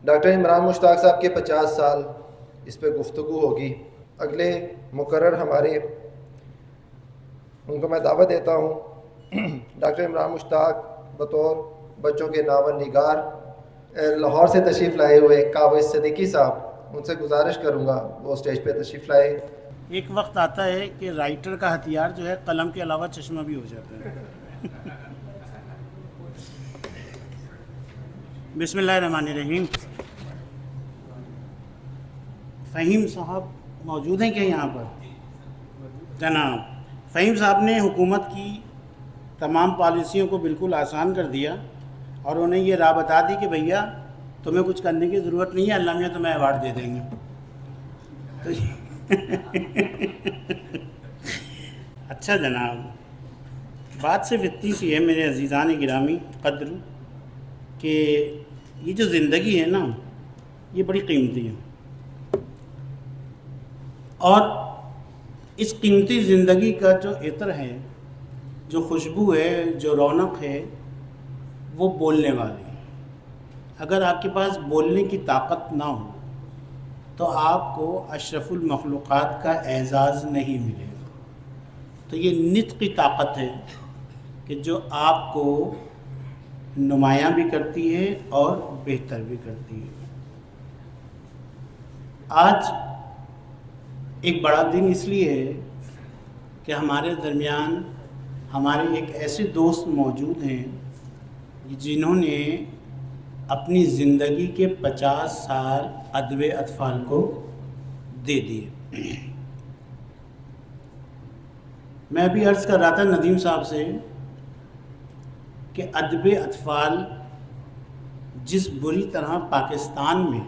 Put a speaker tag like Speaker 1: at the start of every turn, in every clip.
Speaker 1: Doctor Imran مشتاق صاحب کے 50 سال اس پہ گفتگو ہوگی. اگلے مقرر ہمارے ان کو میں دعوت دیتا ہوں. ڈاکٹر عمران مشتاق بطور بچوں کے ناول نگار لاہور سے تشریف لائے ہوئے کاوش صدیقی صاحب، ان سے گزارش کروں گا وہ اسٹیج پہ تشریف لائے.
Speaker 2: ایک وقت آتا ہے کہ رائٹر کا ہتھیار جو ہے قلم کے علاوہ چشمہ بھی ہو جاتا ہے. بسم اللہ الرحمن الرحیم. فہیم صاحب موجود ہیں کیا یہاں پر؟ جناب فہیم صاحب نے حکومت کی تمام پالیسیوں کو بالکل آسان کر دیا اور انہیں یہ راہ بتا دی کہ بھیا تمہیں کچھ کرنے کی ضرورت نہیں ہے، اللہ میاں تمہیں ایوارڈ دے دیں گے. اچھا جناب، بات صرف اتنی سی ہے میرے عزیزان گرامی قدر کہ یہ جو زندگی ہے نا یہ بڑی قیمتی ہے، اور اس قیمتی زندگی کا جو عطر ہے، جو خوشبو ہے، جو رونق ہے، وہ بولنے والی ہے. اگر آپ کے پاس بولنے کی طاقت نہ ہو تو آپ کو اشرف المخلوقات کا اعزاز نہیں ملے گا. تو یہ نطق کی طاقت ہے کہ جو آپ کو نمایاں بھی کرتی ہے اور بہتر بھی کرتی ہے. آج ایک بڑا دن اس لیے ہے کہ ہمارے درمیان ہمارے ایک ایسے دوست موجود ہیں جنہوں نے اپنی زندگی کے 50 سال ادب اطفال کو دے دیے. میں بھی عرض کر رہا تھا ندیم صاحب سے کہ ادب اطفال جس بری طرح پاکستان میں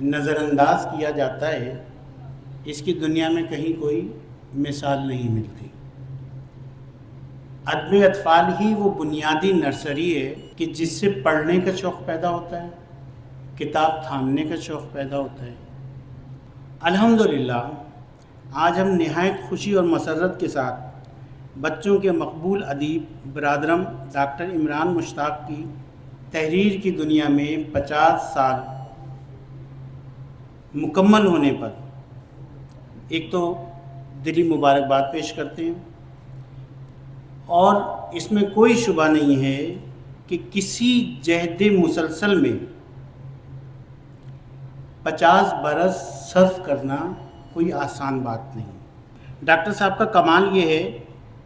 Speaker 2: نظر انداز کیا جاتا ہے اس کی دنیا میں کہیں کوئی مثال نہیں ملتی. ادب اطفال ہی وہ بنیادی نرسری ہے کہ جس سے پڑھنے کا شوق پیدا ہوتا ہے، کتاب تھامنے کا شوق پیدا ہوتا ہے. الحمدللہ آج ہم نہایت خوشی اور مسرت کے ساتھ بچوں کے مقبول ادیب برادرم ڈاکٹر عمران مشتاق کی تحریر کی دنیا میں 50 سال مکمل ہونے پر ایک تو دلی مبارکباد پیش کرتے ہیں، اور اس میں کوئی شبہ نہیں ہے کہ کسی جہد مسلسل میں 50 برس صرف کرنا کوئی آسان بات نہیں. ڈاکٹر صاحب کا کمال یہ ہے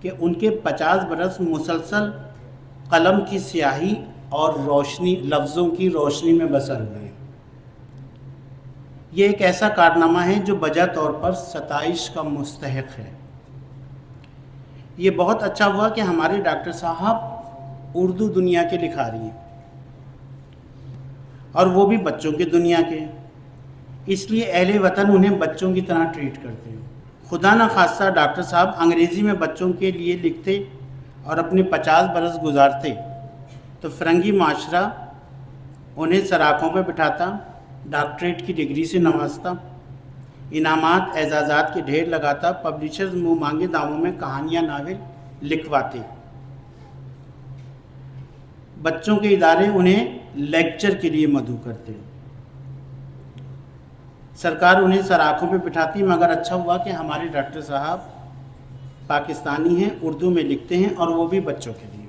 Speaker 2: کہ ان کے 50 برس مسلسل قلم کی سیاہی اور روشنی، لفظوں کی روشنی میں بسر ہوئے. یہ ایک ایسا کارنامہ ہے جو بجا طور پر ستائش کا مستحق ہے. یہ بہت اچھا ہوا کہ ہمارے ڈاکٹر صاحب اردو دنیا کے لکھاری ہیں، اور وہ بھی بچوں کی دنیا کے. اس لیے اہل وطن انہیں بچوں کی طرح ٹریٹ کرتے ہیں. خدا نہ خواستہ ڈاکٹر صاحب انگریزی میں بچوں کے لیے لکھتے اور اپنے 50 برس گزارتے تو فرنگی معاشرہ انہیں سراخوں پہ بٹھاتا، ڈاکٹریٹ کی ڈگری سے نوازتا، انعامات اعزازات کے ڈھیر لگاتا، پبلیشرز منہ مانگے داموں میں کہانیاں ناول لکھواتے. بچوں کے ادارے انہیں لیکچر کے لیے مدعو کرتے، سرکار انہیں سراخوں پہ بٹھاتی. مگر اچھا ہوا کہ ہمارے ڈاکٹر صاحب پاکستانی ہیں، اردو میں لکھتے ہیں، اور وہ بھی بچوں کے لیے.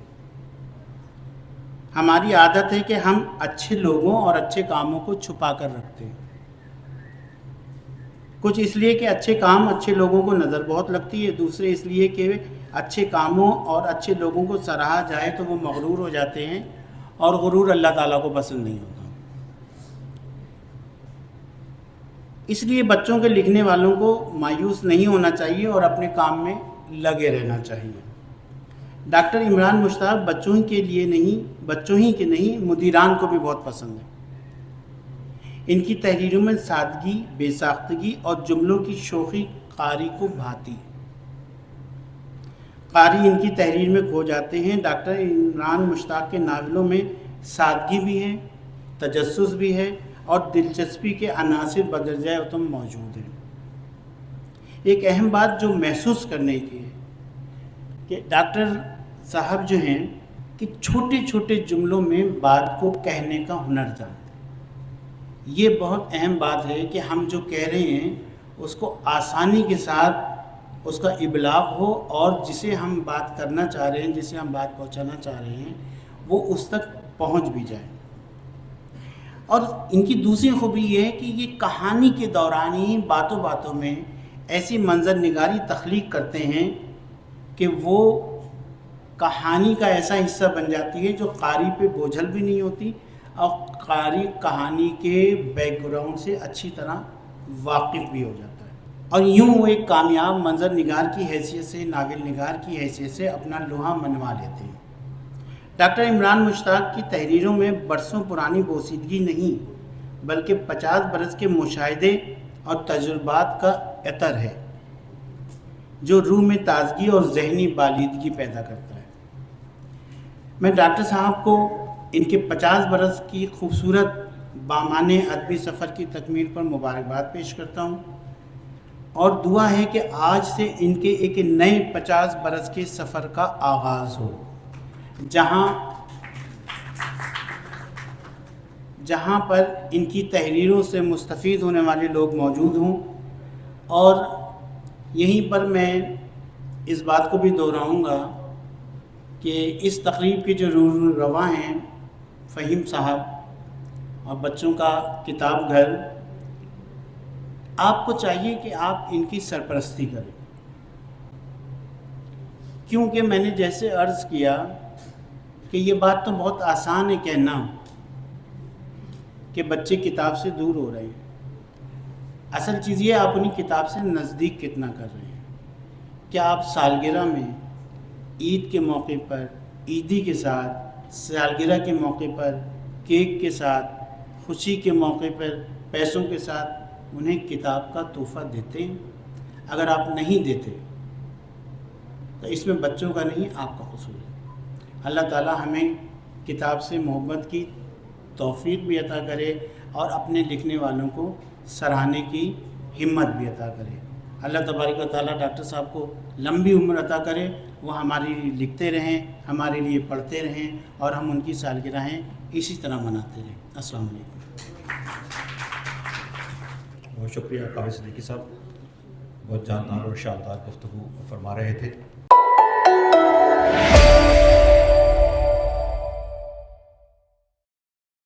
Speaker 2: ہماری عادت ہے کہ ہم اچھے لوگوں اور اچھے کاموں کو چھپا کر رکھتے ہیں، کچھ اس لیے کہ اچھے کام اچھے لوگوں کو نظر بہت لگتی ہے، دوسرے اس لیے کہ اچھے کاموں اور اچھے لوگوں کو سراہا جائے تو وہ مغرور ہو جاتے ہیں، اور غرور اللہ تعالیٰ کو پسند نہیں ہوتا. اس لیے بچوں کے لکھنے والوں کو مایوس نہیں ہونا چاہیے اور اپنے کام میں لگے رہنا چاہیے. ڈاکٹر عمران مشتاق بچوں ہی کے نہیں مدیران کو بھی بہت پسند ہے. ان کی تحریروں میں سادگی، بے ساختگی اور جملوں کی شوخی قاری کو بھاتی. قاری ان کی تحریر میں کھو جاتے ہیں. ڈاکٹر عمران مشتاق کے ناولوں میں سادگی بھی ہے، تجسس بھی ہے، اور دلچسپی کے عناصر بدرجہ اتم موجود ہیں. ایک اہم بات جو محسوس کرنے کی ہے کہ ڈاکٹر صاحب جو ہیں کہ چھوٹے چھوٹے جملوں میں بات کو کہنے کا ہنر جانتے ہیں. یہ بہت اہم بات ہے کہ ہم جو کہہ رہے ہیں اس کو آسانی کے ساتھ اس کا ابلاغ ہو، اور جسے ہم بات کرنا چاہ رہے ہیں، جسے ہم بات پہنچانا چاہ رہے ہیں، وہ اس تک پہنچ بھی جائے۔ اور ان کی دوسری خوبی یہ ہے کہ یہ کہانی کے دوران ہی باتوں باتوں میں ایسی منظر نگاری تخلیق کرتے ہیں کہ وہ کہانی کا ایسا حصہ بن جاتی ہے جو قاری پہ بوجھل بھی نہیں ہوتی، اور قاری کہانی کے بیک گراؤنڈ سے اچھی طرح واقف بھی ہو جاتا ہے، اور یوں وہ ایک کامیاب منظر نگار کی حیثیت سے، ناول نگار کی حیثیت سے اپنا لوہا منوا لیتے ہیں۔ ڈاکٹر عمران مشتاق کی تحریروں میں برسوں پرانی بوسیدگی نہیں بلکہ 50 برس کے مشاہدے اور تجربات کا عطر ہے جو روح میں تازگی اور ذہنی بالیدگی پیدا کرتا ہے۔ میں ڈاکٹر صاحب کو ان کے 50 برس کی خوبصورت بامعنی ادبی سفر کی تکمیل پر مبارکباد پیش کرتا ہوں، اور دعا ہے کہ آج سے ان کے ایک نئے 50 برس کے سفر کا آغاز ہو، جہاں پر ان کی تحریروں سے مستفید ہونے والے لوگ موجود ہوں۔ اور یہیں پر میں اس بات کو بھی دہراؤں گا کہ اس تقریب کے جو رواں ہیں فہیم صاحب اور بچوں کا کتاب گھر، آپ کو چاہیے کہ آپ ان کی سرپرستی کریں، کیونکہ میں نے جیسے عرض کیا کہ یہ بات تو بہت آسان ہے کہنا کہ بچے کتاب سے دور ہو رہے ہیں، اصل چیز یہ آپ انہیں کتاب سے نزدیک کتنا کر رہے ہیں۔ کیا آپ سالگرہ میں، عید کے موقع پر، عیدی کے ساتھ، سالگرہ کے موقع پر کیک کے ساتھ، خوشی کے موقع پر پیسوں کے ساتھ انہیں کتاب کا تحفہ دیتے ہیں؟ اگر آپ نہیں دیتے تو اس میں بچوں کا نہیں، آپ کا قصور ہے۔ اللہ تعالی ہمیں کتاب سے محبت کی توفیق بھی عطا کرے اور اپنے لکھنے والوں کو سراہنے کی ہمت بھی عطا کرے۔ اللہ تبارک و تعالیٰ ڈاکٹر صاحب کو لمبی عمر عطا کرے، وہ ہمارے لیے لکھتے رہیں، ہمارے لیے پڑھتے رہیں، اور ہم ان کی سالگرہیں اسی طرح مناتے رہیں۔ السلام علیکم۔
Speaker 3: بہت شکریہ قاری صدیقی صاحب، بہت جاندار اور شاندار گفتگو فرما رہے تھے۔